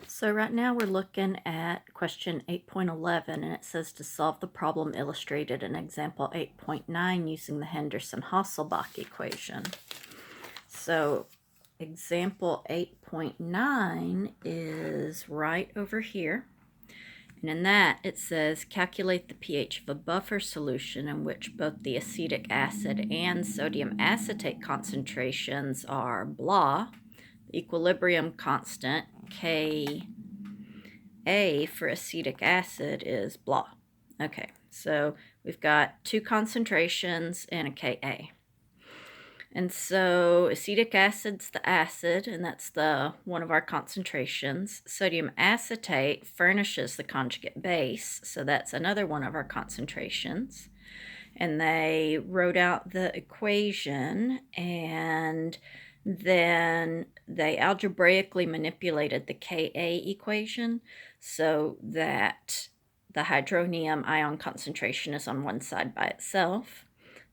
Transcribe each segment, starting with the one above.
So right now we're looking at question 8.11, and it says to solve the problem illustrated in example 8.9 using the Henderson-Hasselbalch equation. So example 8.9 is right over here. And in that it says calculate the pH of a buffer solution in which both the acetic acid and sodium acetate concentrations are blah. The equilibrium constant Ka for acetic acid is blah. Okay, so we've got two concentrations and a Ka. And so acetic acid's the acid, and that's the one of our concentrations. Sodium acetate furnishes the conjugate base, so that's another one of our concentrations. And they wrote out the equation, and then they algebraically manipulated the Ka equation so that the hydronium ion concentration is on one side by itself.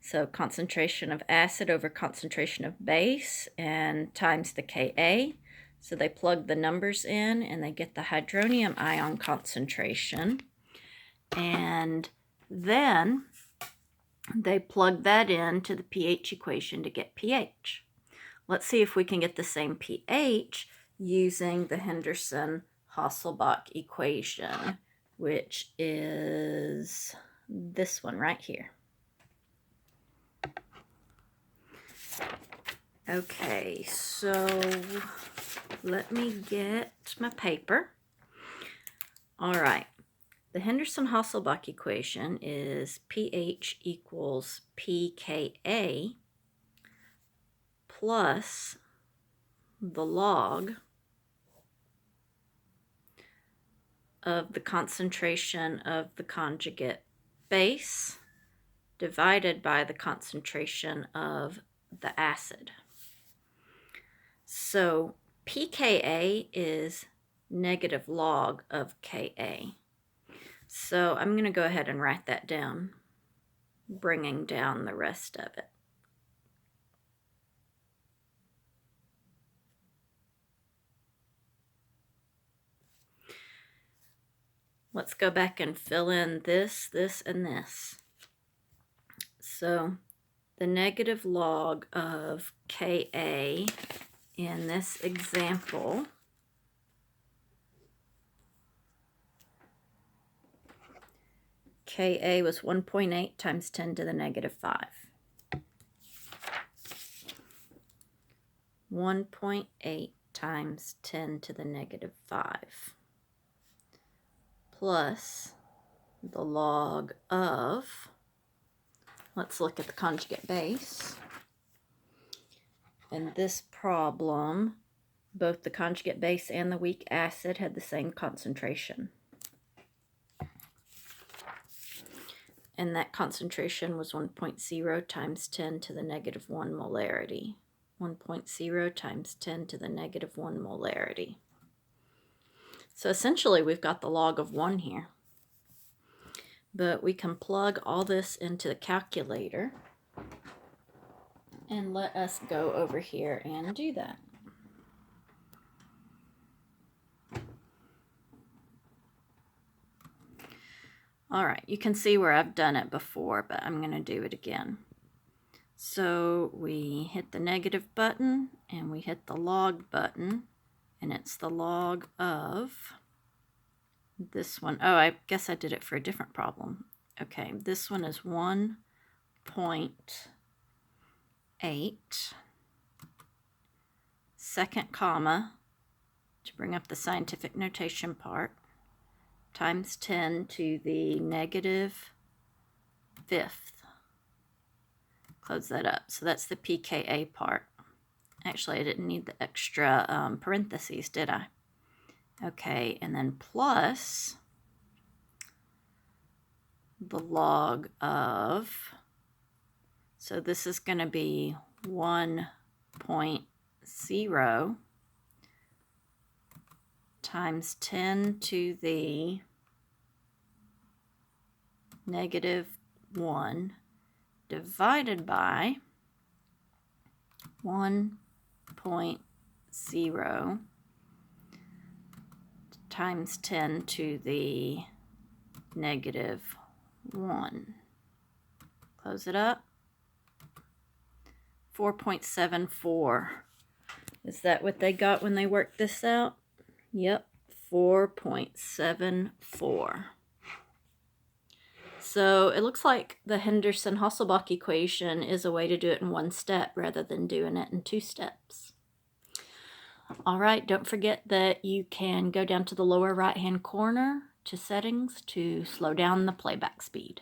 So concentration of acid over concentration of base and times the Ka. So they plug the numbers in and they get the hydronium ion concentration. And then they plug that into the pH equation to get pH. Let's see if we can get the same pH using the Henderson-Hasselbalch equation, which is this one right here. Okay, so let me get my paper. All right. The Henderson-Hasselbalch equation is pH equals pKa plus the log of the concentration of the conjugate base divided by the concentration of the acid. So pKa is negative log of Ka. So I'm going to go ahead and write that down, bringing down the rest of it. Let's go back and fill in this, and this. So the negative log of Ka in this example Ka was 1.8 times 10 to the negative 5. 1.8 times 10 to the negative 5 plus the log of, let's look at the conjugate base. In this problem, both the conjugate base and the weak acid had the same concentration. And that concentration was 1.0 times 10 to the negative 1 molarity. 1.0 times 10 to the negative 1 molarity. So essentially we've got the log of 1 here. But we can plug all this into the calculator. And let us go over here and do that. All right, you can see where I've done it before, but I'm going to do it again. So we hit the negative button and we hit the log button, and it's the log of this one. Oh, I guess I did it for a different problem. Okay, this one is 1.8, second comma, to bring up the scientific notation part, times 10 to the negative 5th. Close that up. So that's the pKa part. Actually, I didn't need the extra parentheses, did I? Okay, and then plus the log of, so this is going to be 1.0 times 10 to the negative 1 divided by 1.0 times 10 to the negative 1. Close it up. 4.74. Is that what they got when they worked this out? Yep, 4.74. So it looks like the Henderson-Hasselbalch equation is a way to do it in one step rather than doing it in 2 steps. All right, don't forget that you can go down to the lower right-hand corner to settings to slow down the playback speed.